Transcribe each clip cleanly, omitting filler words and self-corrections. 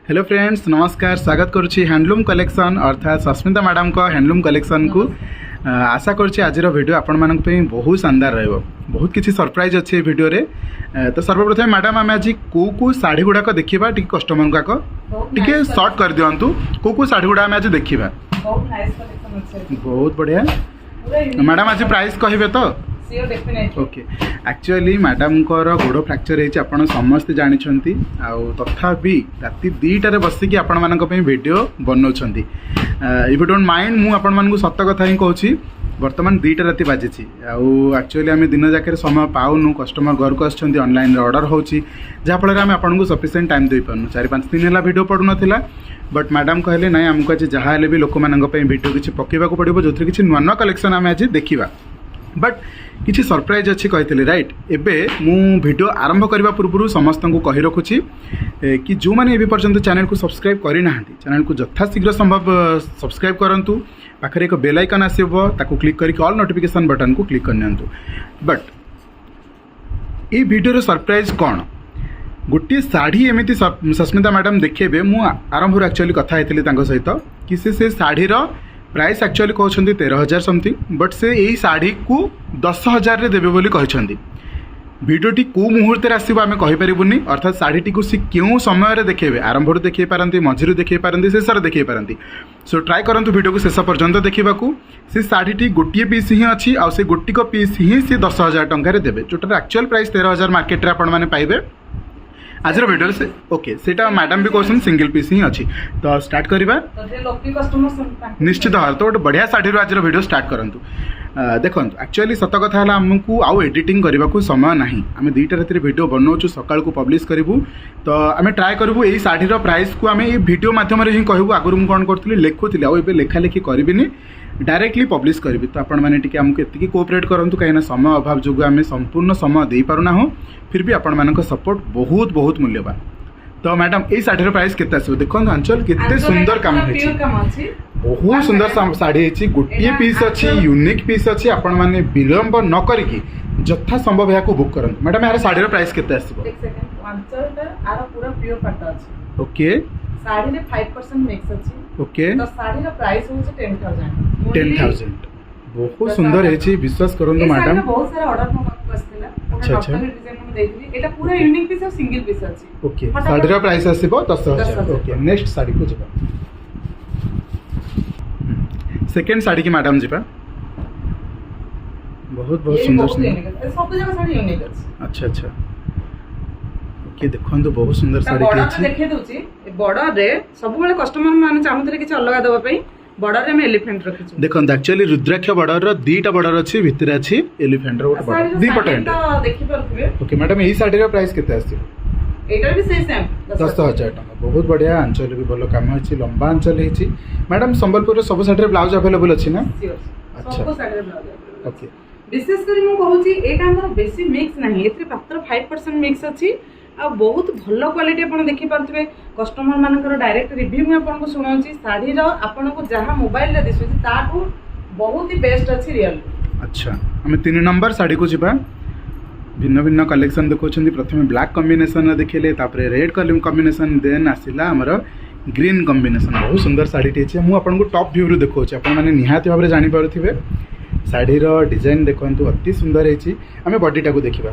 Hello friends, नमस्कार। स्वागत करुच्ची handloom collection अर्थात सस्मिता मैडम को हैंडलूम कलेक्शन को। आशा करुच्ची आज वीडियो आपण मानक पे बहुत शानदार रहिबो। बहुत किसी सरप्राइज अच्छे वीडियो रे। तो सर्वप्रथम मैडम आम आज को साड़ी गुड़ाक देखा टी कस्टमर गुड़ाक टी सर्ट कर दिंतु को साड़ी गुड़ा आम आज देखा। बहुत बढ़िया मैडम, आज प्राइस कहे तो ओके। एक्चुअली मैडम को गोड़ फ्रैक्चर होती आप समस्ते जानते तथापि राति 2टार बसिकी आपण मान वीडियो बनाऊँ। इफ यू डोंट माइंड मु आपण मानकु सत कथा ही कहूँ। बर्तमान 2टा राति बाजी एक्चुअली आम दिन जाकर समय पाऊनु। कस्टमर घर को आसछन्ती, ऑनलाइन ऑर्डर होची जहाँफल आम आपको सफिशिएंट टाइम दे पारनु। 4-5 दिन है वीडियो पड़ू नाला बट मैडम कहले ना आमको आज जहाँ भी लोक मान वीडियो किसी पकेबा पड़ो जो कि नुआ नुआ कलेक्शन आम आज देखा। बट किसी सरप्राइज अच्छी कही राइट। एबे मु वीडियो आरंभ करने पूर्व समस्त को कही रखुची कि जो मैंने ए पर्यंत चैनल को सब्सक्राइब करना चैनल को यथाशीघ्र संभव सब्सक्राइब करंतु। पाखरे एक बेल आइकन आसीबो ताकू क्लिक करके ऑल नोटिफिकेशन बटन को क्लिक करनियंतु। बट ये वीडियो रो सरप्राइज कौन गोटे साड़ी एमती सस्मिता मैडम देखेबे। मु आरंभ एक्चुअली कथा होती सहित कि से शाढ़ीर प्राइस एक्चुअली कहते 13,000 समथिंग बट से यही शाढ़ी को 10,000 रे देवे बोली कहते। वीडियोटी को मुहूर्त आसो आम कहीपरूनी अर्थात शाढ़ी को सी क्यों समय देखेबे, आरंभ देखे पारती, मझिरू देखे पारती, शेष देखे पारती। सो ट्राई करंतु वीडियो को शेष पर्यंत देखा। से शाढ़ी गोटे पीस ही अच्छी आ से गोटिक पीस ही सी 10,000 टंकार देवे जोटार एक्चुअल प्राइस 13,000 मार्केट रे आपण माने पाइबे आज विडियो से। ओके सेटा मैडम भी कहते सिंगल पीस ही अच्छी। तो स्टार्ट करवा निश्चित भाव। तो गोटे बढ़िया शाढ़ी आज वीडियो स्टार्ट करूँ। देखो एक्चुअली सत कथा है आमको आउ एडिटिंग करने को समय ना। आम 2टा राति वीडियो बनाऊँ सकाल को पब्लिश करूँ। तो आम ट्राए करूँ यही शाढ़ीर प्राइस को आम वीडियो मध्यम ही कहूँ। आगुरी मुझे कौन करी लिखुली आए लेखा लेखि करी डायरेक्टली पब्लिश करी। तो आपण मैंने आमको एति कोऑपरेट करूँ कहीं समय अभाव जो आम संपूर्ण समय दे पारुना हो फिर भी आपण मान सपोर्ट बहुत बहुत मूल्यवान। तो मैडम ये शाढ़ीर प्राइस केते आसो देखो। आंचल केते सुंदर काम है, बहुत सुंदर शाढ़ी है। गोटे पीस अच्छी यूनिक पीस अच्छी। आपण माने विलंब न करिकी जथा संभव यहाँ बुक करंतु। मैडम यार शाढ़ीर प्राइस केते आसो? ओके साड़ी रे 5% मिक्स अछि। ओके तो साड़ी रा प्राइस होचे 10,000। 10,000 बहुत सुंदर है। विश्वास करंतु मैडम बहुत सारा ऑर्डर को आस्थिला। अच्छा अच्छा डिजाइन में देखली एटा पूरा यूनिक पीस और सिंगल पीस अछि। ओके साड़ी रा प्राइस आसीबो 10,000। ओके नेक्स्ट साड़ी को जबा सेकंड साड़ी की मैडम जीबा। बहुत बहुत सुंदर सुंदर सब जगह साड़ी यूनिक अछि। अच्छा अच्छा ओके देखो तो बहुत सुंदर साड़ी के अछि। देखे दोची बॉर्डर रे सब बेले कस्टमर माने चाहूतले किछ अलग देबा पई बॉर्डर रे में एलिफेंट रखिछु। देखो एक्चुअली रुद्राक्ष बॉर्डर रो 2टा बॉर्डर अछि, भितर अछि एलिफेंट रो बॉर्डर 2 पटे तो देखि परथुबे। ओके मैडम एही साड़ी रो प्राइस केते आसी? एटा भी सेम 10,000 टका। बहुत बढ़िया। आंचल भी भलो काम अछि, लंबा आंचल हेछि। मैडम संबलपुर रो सब साड़ी रे ब्लाउज अवेलेबल अछि ना? अच्छा सब साड़ी रे ब्लाउज ओके। विशेष करी मु कहूची एटा हमर बेसी मिक्स नाही, एथि मात्र 5% मिक्स अछि आ बहुत भलो क्वालिटी आपण देखि पारथुबे। कस्टमर मानकर डायरेक्ट रिव्यू में आपण को सुनाउची साड़ी रो आपण को जहां मोबाइल रे दिसुची ताठू बहुत ही बेस्ट अछि रियल। अच्छा हम 3 नंबर साड़ी को जिबा। भिन्न भिन्न कलेक्शन देखौछन्ती। प्रथमे ब्लैक कॉम्बिनेशन देखिले, तापरे रेड कलर कॉम्बिनेशन, देन आसिला हमर ग्रीन कॉम्बिनेशन। बहुत सुंदर साड़ी टे मु आपन को टॉप व्यू रो देखौछि। आपण माने निहाती भाबरे जानि पारुथिबे साड़ी रो डिजाइन देखंतु अति सुंदर हेछि। हमें बॉडीटा को देखिबा।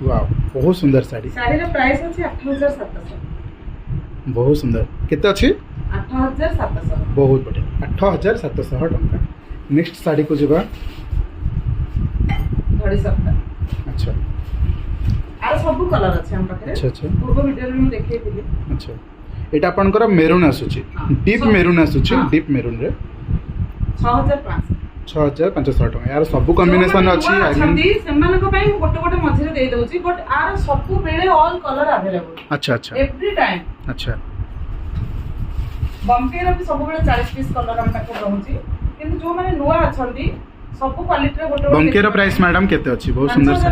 वाओ बहुत सुंदर साड़ी। साड़ी रो प्राइस अछि 8,700। बहुत सुंदर केते अछि? 8,700। बहुत बढ़िया 8,700 टंका। नेक्स्ट साड़ी को जिबा। घड़ी सप्ता। अच्छा आ सब कलर अछि हम पाखरे। अच्छा अच्छा पूर्व वीडियो रे हम देखैतिली। अच्छा एटा आपनकर मेरून आसुची, डीप मेरून आसुची। डीप मेरून रे 6,500 टका। यार सब कॉम्बिनेशन अछि। सेमानक पई गोटे गोटे मझिरे दे दउची बट आर सब बेले ऑल कलर अवेलेबल। अच्छा अच्छा एवरी टाइम। अच्छा बम्पे रे भी सब बेले 40 पीस कलर हम पाखे रहउची किंतु जो माने नुवा अछंती सब क्वालिटी रे गोटे बम्पे रे प्राइस मैडम केते अछि? बहुत सुंदर से।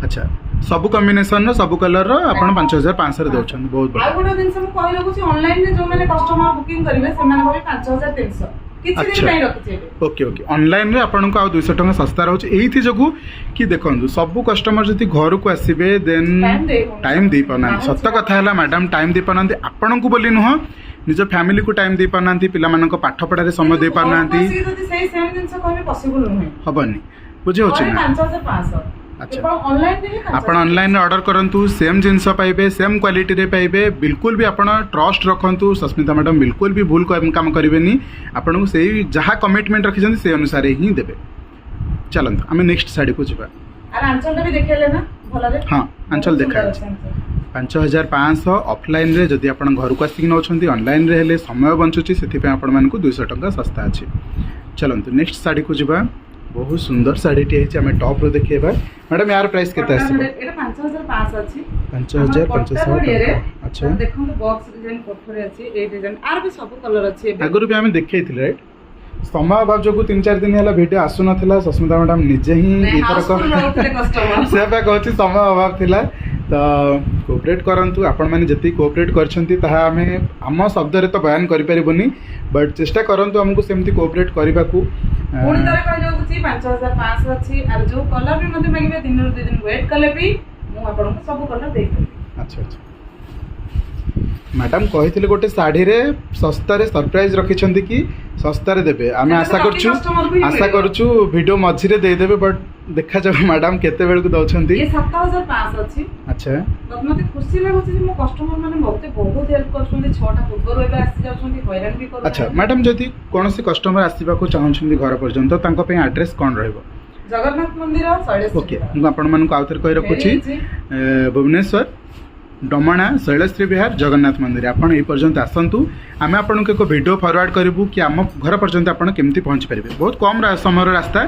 अच्छा सब कॉम्बिनेशन रो सब कलर रो आपण 5,500 रे दउछन। बहुत बढ़िया। आ गोटे दिन से हम कहि लगुची ऑनलाइन रे जो माने कस्टमर बुकिंग करिवे से माने भाबी 5,300 କିଛି ଦିନ ପାଇଁ ରଖିଛି ଏବେ। ओके ओके ऑनलाइन रे आपन को आ 200 टका सस्ता रहउछ एथि जगु कि देखंदु सब कस्टमर जति घर को आसीबे देन टाइम दे पना सत्य कथा हला मैडम टाइम दे पना आपन को बोली नुह निज फैमिली को टाइम दे पना पिला मानन को पाठ पढ़ा रे समय दे पना सेही सेम जिंस कहबे पॉसिबल नुह हबनी बुझे होछ ना 5500 अच्छा ऑनलाइन रे आपण ऑनलाइन ऑर्डर करंतु सेम जिंस पाइबे सेम क्वालिटी रे पाइबे बिल्कुल भी आपण ट्रस्ट रखंतु सस्मिता मैडम बिल्कुल भी भूल काम करेंगे आपन को सही जहाँ कमिटमेंट रखिछन से अनुसार ही देबे चलंत आमे नेक्स्ट साड़ी को जिबा आर आंचल भी देखेले ना भला रे हां आंचल देखा 5500 ऑफलाइन रे जदि आपण घर को आसिक नउछंती ऑनलाइन रे हेले समय बंचुची सेति पे आपण मान को 200 टका सस्ता अछि चलंत नेक्स्ट साड़ी को जिबा बहुत सुंदर साड़ी टी है हमें टॉप रो देखिएबा मैडम यार प्राइस केते आसी एटा 5500 अछि 5500 अच्छा देखो तो बॉक्स डिजाइन कोठरे अछि ए डिजाइन आर भी सब कलर अछि आगुरु भी हमें देखैथिले राइट समय अभाव जो 3-4 दिन हला वीडियो आसु नथिला सस्मिता मैडम निजे ही इतर कस्टमर से बा कहती समय अभाव थिला तो कोऑपरेट करंतु आपण माने जति कोऑपरेट करछंती ताहा हमें हम शब्द रे तो बयान करि परिबोनी बट चेष्टा करंतु हमको सेमती कोऑपरेट करबा को पुणी तरह कह जाउ छी 5500 अछि आर जो कलर भी मते मागिबे दिन रो दिन वेट कले भी मु आपण को सब कलर देई अच्छा अच्छा मैडम कहिथिले गोटे साड़ी रे सस्ता रे सरप्राइज रखिछंती कि सस्ता रे देबे आमे आशा करछु वीडियो मझी रे दे देबे बट देखा जाऊ मैडम केते बेल को दउछंती ये 7500 अछि अच्छा मते खुशी लागो छी मो कस्टमर माने बहुत हेल्प करछंती 6टा पूर्व एबे आसी जाउछंती हैरान भी करू अच्छा मैडम जदि कोनोसी कस्टमर आसीबा को चाहछंती घर पर्यंत तांको पे एड्रेस कोन रहइबो जगन्नाथ मंदिर शैलेश्री ओके मु आपण मान को आउतर कहि रखुची भुवनेश्वर डमणा शैलेश्री विहार जगन्नाथ मंदिर आपन ए पर्यंत आसंतु आमे आपन को एक वीडियो फॉरवर्ड करिवु कि आम घर पर्यंत आपन केमती पहुंच परिबे बहुत कम समय रास्ता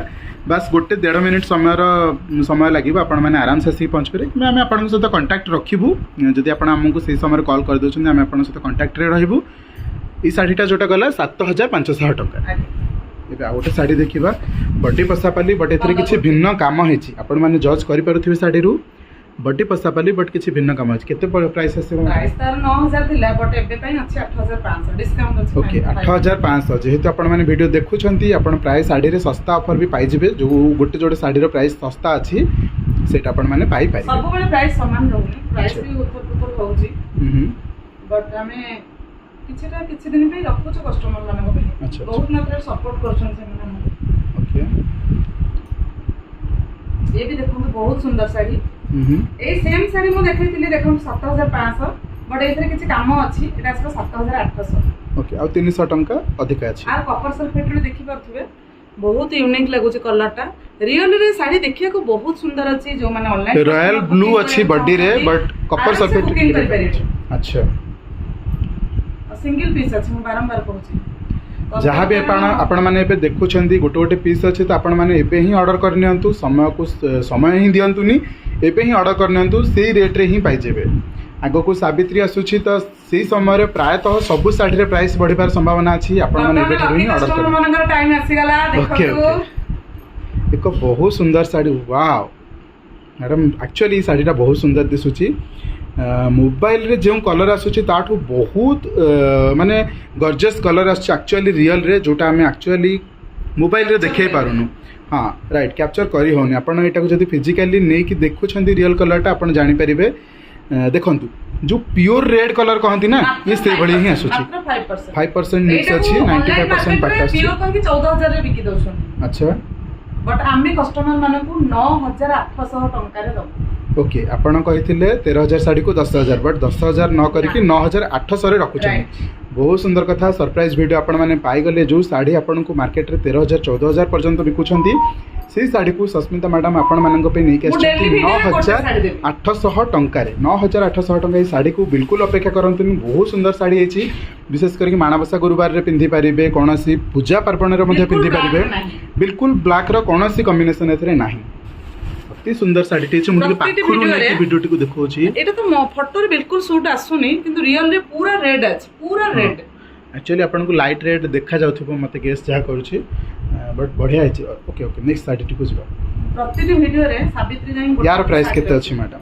बस 1.5 मिनिट समय लगे आपण मैंने आराम से पहुँच पारे कि आम आप सहित कंटाक्ट रखू जदि आप आमको से समय कॉल कर दौरान आम आप सहित कंटाक्ट रहू ये शाढ़ीटा जोटा गला 7500 टका ए आ गोटे शाढ़ी देखा बडी पसापाली बट ए किसी भिन्न काम होने जज कर शाढ़ी बडी पसापाली बट किसी भिन्न काम होती केते प्राइस आसीबो प्राइस तार 9000 थिला बट एबे पई अछि 8500 डिस्काउंट अछि ओके 8500 जेहेतु आपण माने वीडियो देखुछंती आपण प्राइस साड़ी रे सस्ता ऑफर भी पाई जिवे जो गोटे जोड़े साड़ी रो प्राइस सस्ता अछि सेटा आपण माने पाई पारि सब बेले प्राइस समान रहउनी प्राइस भी ऊपर होउची बट हमें किछि दिन पे रखुछ कस्टमर मानको पे बहुत मात्रा सपोर्ट करछन से माने ओके ये भी देखो बहुत सुंदर साड़ी ए सेम साड़ी मु देखैतिली देखो 7500 बट एथरे किछि काम अछि एटा आसो 7800 ओके आ 300 टंका अधिक अछि आ कॉपर सल्फेट रे देखि परथुबे बहुत यूनिक लागुची कलर टा रियल रे साड़ी देखिया को बहुत सुंदर अछि जो माने ऑनलाइन रॉयल ब्लू अछि बॉडी रे बट कॉपर सल्फेट अच्छा सिंगल पीस अछि मु बारंबार कहूची जहाँ भी आपण मैंने देखुं गोटे गोटे पीस अच्छे तो आपण मैंने एबे ही ऑर्डर करनियंतु समय को समय ही दियंतुनी एबे ही ऑर्डर करनियंतु सेही रेट रे ही पाई जेबे आगो को सावित्री आसुची तो सेही समय प्रायतः सबु साड़ी रे प्राइस बढ़िबार संभावना अछि आपण माने एबे ही ऑर्डर कर मनकर टाइम आसी गला देखो एक बहुत सुंदर साड़ी वाओ मैडम एक्चुअली साड़ीटा बहुत सुंदर दिसुची मोबाइल रे जो कलर आसुची ताठू बहुत माने गॉर्जियस कलर आसुची एक्चुअली रियल रे जोटा हमें एक्चुअली मोबाइल रे देखे पारुनु हाँ राइट कैप्चर करी होनी आपण एटा को जदी फिजिकली नै कि देखुछंती रियल कलरटा आपण जानि परिबे देखंतु जो प्योर रेड कलर कहंती ना ये से भली ही आसुची 5% मिक्स अछि 95% पट्टा अछि प्योर कहंती 14000 रे बिकी दोछन अच्छा बट आमे कस्टमर मानकू 9800 टंका रे दबो ओके आपण कहिथिले 13000 साड़ी को 10000 बट 10000 न करके 9800 रे रखुछन बहुत सुंदर कथा सरप्राइज वीडियो आपण माने पाई गले जो साड़ी आपण को मार्केट रे 13000 14000 पर्यंत बिकुछंती से साड़ी को सस्मिता मैडम आपण मानक पे नै के 9800 टंका रे 9800 टंका साड़ी को बिल्कुल अपेक्षा करंतुनी बहुत सुंदर साड़ी है विशेष करके माणबसा गुरुवार रे पिंधि पारिबे कोनोसी पूजा पार्वण रे मध्ये पिंधि पारिबे बिल्कुल ब्लैक रो कोनोसी कॉम्बिनेशन एथरे नाही अति सुंदर साड़ी टी छै मुझे पाखुरु नै वीडियो टी को देखो छी एटा तो फोटो रे बिल्कुल सूट आसुनी किंतु रियल रे पूरा रेड अछि पूरा रेड एक्चुअली आपण को लाइट रेड देखा जाउथबो मते गेस जा करू छी बट बढ़िया है okay okay next sari T को जबा प्रतिटी वीडियो रे सावित्री जाई यार प्राइस केते अछि मैडम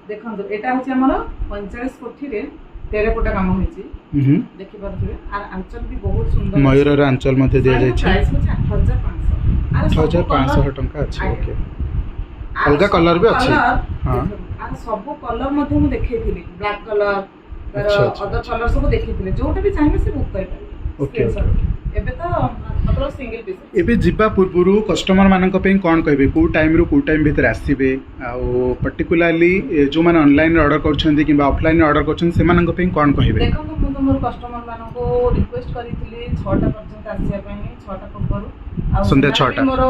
देखंतु एटा होछि हमर 45 कोठी रे टेराकोटा काम होइछि हम्म। देखि पारथिबे आर आंचल भी बहुत सुंदर मयूरर आंचल मध्य दिया जाय छै प्राइस होछि 8500 आर 8500 टंका अछि। आगे। ओके आर अलगा सब कलर भी अछि। कलर- हाँ। आर सब कलर मध्ये मु देखैथिली ब्लैक कलर तर अच्छा, अच्छा, अदर कलर सब देखैथिले जोटा भी चाहे से बुक कर ओके, पारे ओके। एबे तो मतलब सिंगल पीस एबे जिबा पूर्वरु कस्टमर मानक पे कोन कहबे को टाइम रो को टाइम भीतर आसीबे आ पर्टिकुलरली जो माने ऑनलाइन ऑर्डर करछन्ती किबा ऑफलाइन ऑर्डर करछन्ती से मानक पे कोन कहबे। देखो मु तो मोर कस्टमर मानको रिक्वेस्ट करिथिली 6टा पर्यंत आसिया पई 6टा पूर्वरु आ संध्या 6टा। मोर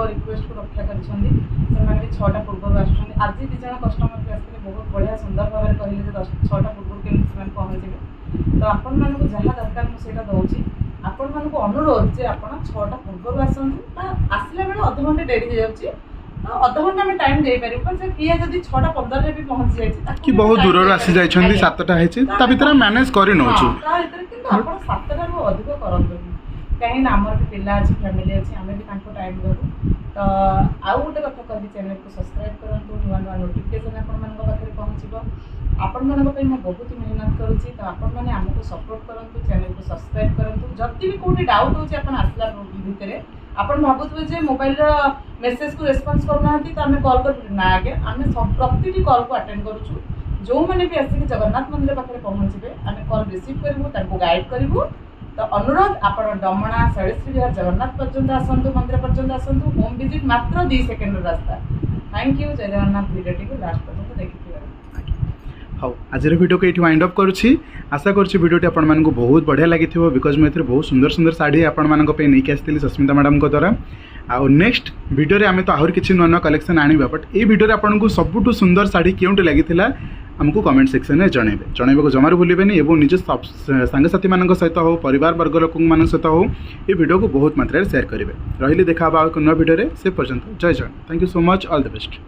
रिक्वेस्ट को रक्षा करिसंदी सेमाने भी 6टा पूर्वरु आछन्ती आज भी जण कस्टमर के आस्ते बहुत बढ़िया सुंदर भाबरे कहिले जे 6टा पूर्वरु केन सेमान पहुंचबे तो आपन मानको जहा दरकार मु सेटा दउची आपन मानको अनुरोध जे आपन 6टा पूर्वरु आसंतु बा आसिला बेले आधा घंटे डेरी हो जाउची आधा घंटा में टाइम दे पारि पर जे किया जदी 6टा 15 रे भी पहुंच जाय छी कि बहुत दूर आसी जाय छन्ती 7टा है छी ता भीतर मैनेज करि नउछु। ता इतर किंतु आपन 7टा रो अधिक करंतु कहीं ना हमर भी पिल्ला अछि फैमिली अछि हमें भी तांको टाइम देबो तो आउ गोटे कथा कहबी चैनल को सब्सक्राइब करंतु नुवा नुवा नोटिफिकेशन आपन मानक पाखरे पहुंचबो आपन मानक पे मैं बहुत मेहनत करूची तो आपन माने हमको सपोर्ट करंतु चैनल को सब्सक्राइब करंतु जति भी कोठी डाउट होची आपन आसला भितरे आपन भाबुतबे जे मोबाइल रो मेसेज को रेस्पॉन्स करनाहंती तो हमें कॉल कर ना आगे हमें सब प्रतिटी कॉल को अटेंड करूछु जो माने भी आसी जगन्नाथ मंदिर पाखरे पहुंचबे हमें कॉल रिसीव करबो ताको गाइड करबो तो अनुरोध आपण डमणा शैलश्री विहार जगन्नाथ पर्यंत आसंतु मंदिर पर्यंत आसंतु होम विजिट मात्र 2 सेकंड रास्ता। थैंक यू जय जगन्नाथ वीडियो को लास्ट पर्यंत देखिथिबार। हाउ आज वीडियो को ये वाइंड अप करुच्ची आशा करुच्ची वीडियो आपण मानक बहुत बढ़िया लगी बिकज मुझे बहुत सुंदर सुंदर शाढ़ी आपण मानक पे नहीं आसती सस्मिता मैडम को द्वारा आउ नेक्स्ट वीडियो रे आमे तो आहर किछि नुआ नुआ कलेक्शन आनिबा बट ए वीडियो रे आपण को सबुठु सुंदर शाढ़ी केउंटे लागिथिला हमको कमेंट सेक्शन में जनइबे को जमार भूलिबेनी एवं निज सांगसाथी मान सहित हो परिवार वर्ग लोक मान सहित हो ये वीडियो को बहुत मात्रा शेयर करेंगे रही देखा नुआ वीडियो से पर्यंत जय Jagannath. Thank you so much all the best.